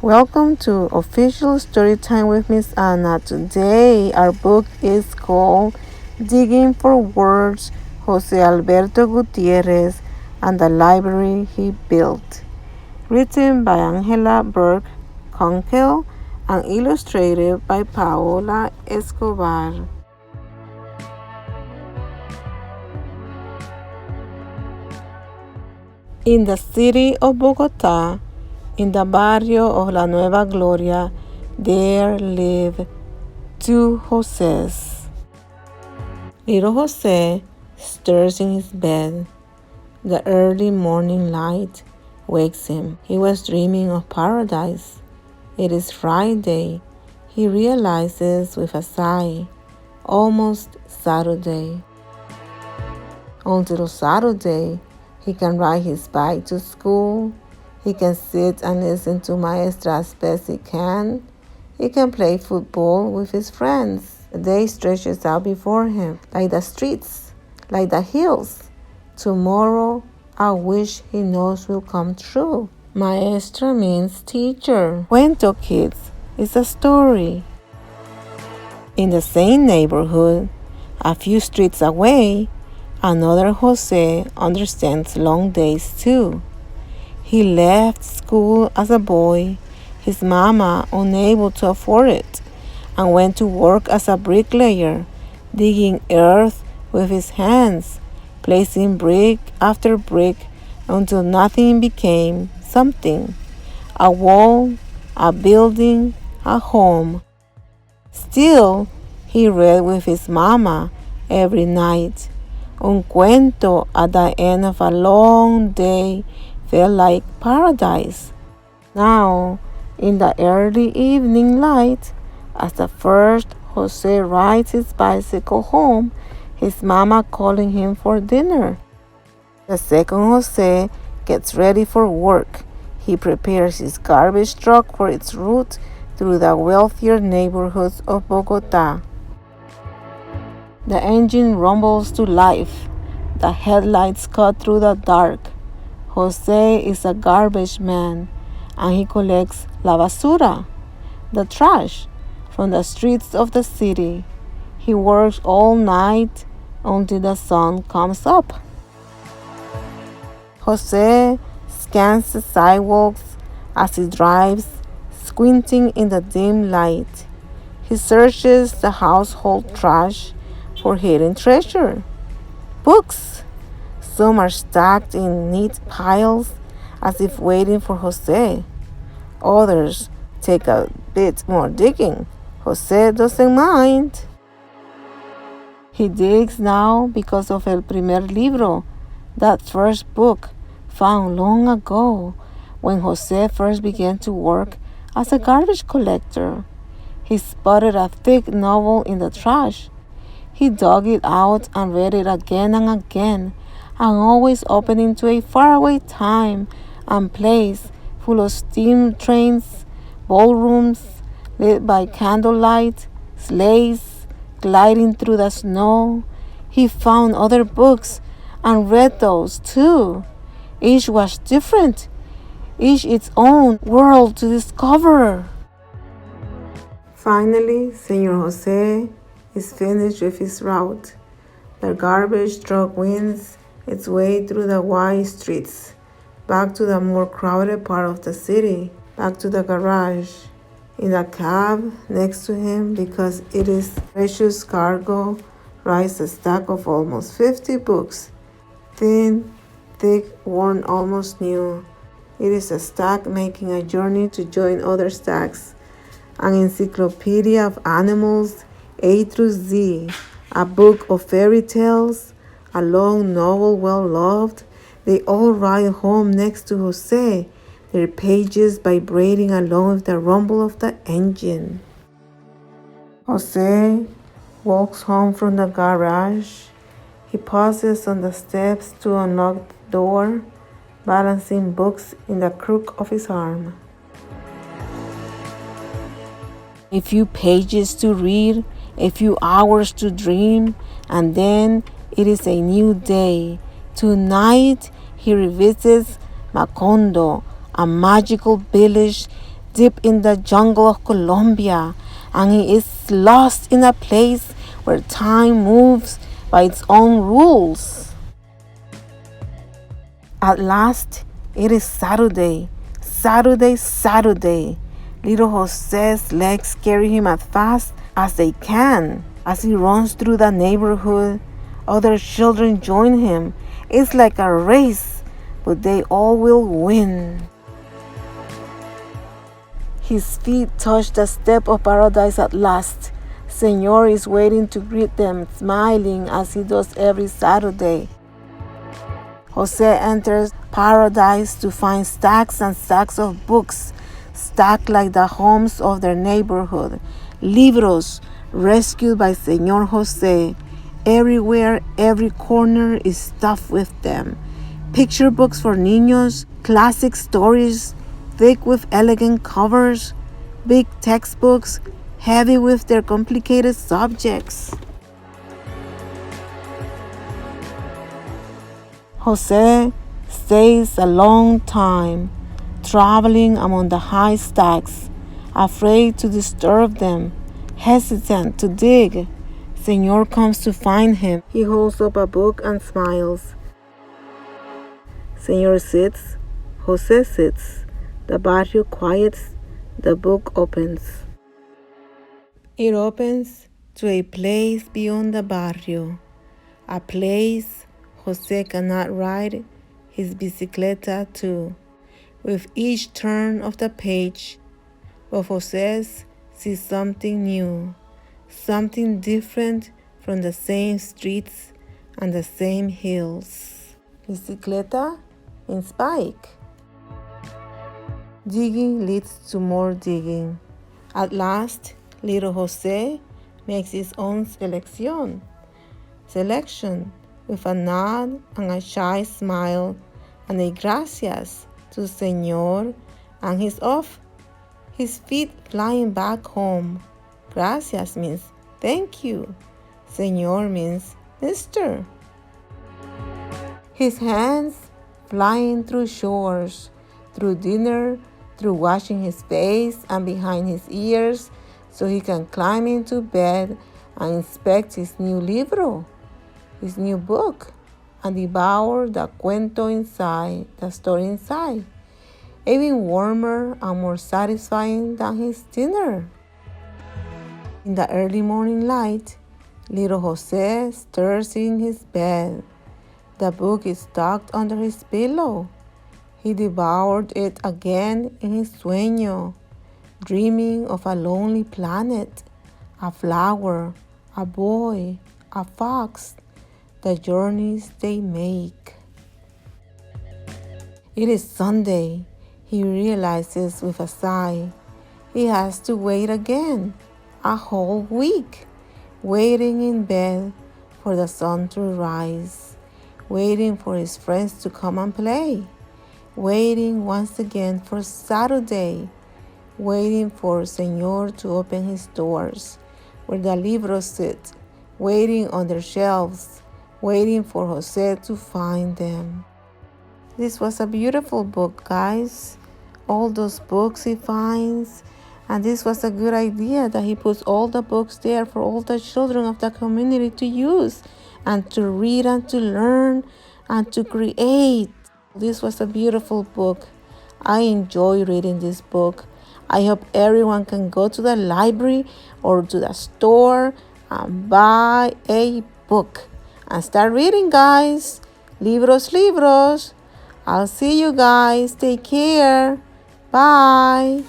Welcome to Official Storytime with Miss Anna. Today our book is called Digging for Words, José Alberto Gutiérrez and the Library He Built. Written by Burke, Bunkel, and illustrated by Paola Escobar. In the city of Bogotá, in the barrio of La Nueva Gloria, there live two Josés. Little José stirs in his bed. The early morning light wakes him. He was dreaming of paradise. It is Friday, he realizes with a sigh. Almost Saturday. Until Saturday, he can ride his bike to school. He can sit and listen to Maestra as best he can. He can play football with his friends. The day stretches out before him, like the streets, like the hills. Tomorrow, a wish he knows will come true. Maestra means teacher. Cuento, kids, is a story. In the same neighborhood, a few streets away, another José understands long days too. He left school as a boy, his mama unable to afford it, and went to work as a bricklayer, digging earth with his hands, placing brick after brick until nothing became something, a wall, a building, a home. Still, he read with his mama every night. Un cuento at the end of a long day felt like paradise. Now, in the early evening light, as the first José rides his bicycle home, his mama calling him for dinner. The second José gets ready for work. He prepares his garbage truck for its route through the wealthier neighborhoods of Bogotá. The engine rumbles to life. The headlights cut through the dark. José is a garbage man, and he collects la basura, the trash, from the streets of the city. He works all night until the sun comes up. José scans the sidewalks as he drives, squinting in the dim light. He searches the household trash for hidden treasure. Books. Some are stacked in neat piles as if waiting for José. Others take a bit more digging. José doesn't mind. He digs now because of El Primer Libro, that first book found long ago when José first began to work as a garbage collector. He spotted a thick novel in the trash. He dug it out and read it again and again, and always opening to a faraway time and place full of steam trains, ballrooms lit by candlelight, sleighs gliding through the snow. He found other books and read those too. Each was different, each its own world to discover. Finally, Señor José is finished with his route. The garbage truck wins its way through the wide streets, back to the more crowded part of the city, back to the garage. In the cab next to him, because it is precious cargo, rides a stack of almost 50 books, thin, thick, worn almost new. It is a stack making a journey to join other stacks, an encyclopedia of animals A through Z, a book of fairy tales, a long novel well loved. They all ride home next to José, their pages vibrating along with the rumble of the engine. José walks home from the garage. He pauses on the steps to unlock the door, balancing books in the crook of his arm. A few pages to read, a few hours to dream, and then it is a new day. Tonight, he revisits Macondo, a magical village deep in the jungle of Colombia, and he is lost in a place where time moves by its own rules. At last, it is Saturday. Saturday, Saturday. Little Jose's legs carry him as fast as they can. As he runs through the neighborhood, other children join him. It's like a race, but they all will win. His feet touch the step of paradise at last. Señor is waiting to greet them, smiling as he does every Saturday. José enters paradise to find stacks and stacks of books, stacked like the homes of their neighborhood. Libros, rescued by Señor José. Everywhere, every corner is stuffed with them. Picture books for niños, classic stories, thick with elegant covers, big textbooks, heavy with their complicated subjects. José stays a long time, traveling among the high stacks, afraid to disturb them, hesitant to dig. Señor comes to find him. He holds up a book and smiles. Señor sits. José sits. The barrio quiets. The book opens. It opens to a place beyond the barrio, a place José cannot ride his bicicleta to. With each turn of the page, but José sees something new, something different from the same streets and the same hills. Bicicleta means bike. Digging leads to more digging. At last, little José makes his own selection with a nod and a shy smile and a gracias to Señor, and he's off, his feet flying back home. Gracias means thank you. Señor means Mister. His hands flying through chores, through dinner, through washing his face and behind his ears, so he can climb into bed and inspect his new libro, his new book, and devour the cuento inside, the story inside, even warmer and more satisfying than his dinner. In the early morning light, little José stirs in his bed. The book is tucked under his pillow. He devoured it again in his sueño, dreaming of a lonely planet, a flower, a boy, a fox, the journeys they make. It is Sunday, he realizes with a sigh. He has to wait again, a whole week, waiting in bed for the sun to rise, waiting for his friends to come and play, waiting once again for Saturday, waiting for Señor to open his doors, where the libros sit, waiting on their shelves, waiting for José to find them. This was a beautiful book, guys. All those books he finds. And this was a good idea that he puts all the books there for all the children of the community to use and to read and to learn and to create. This was a beautiful book. I enjoy reading this book. I hope everyone can go to the library or to the store and buy a book and start reading, guys. Libros, libros. I'll see you guys. Take care. Bye.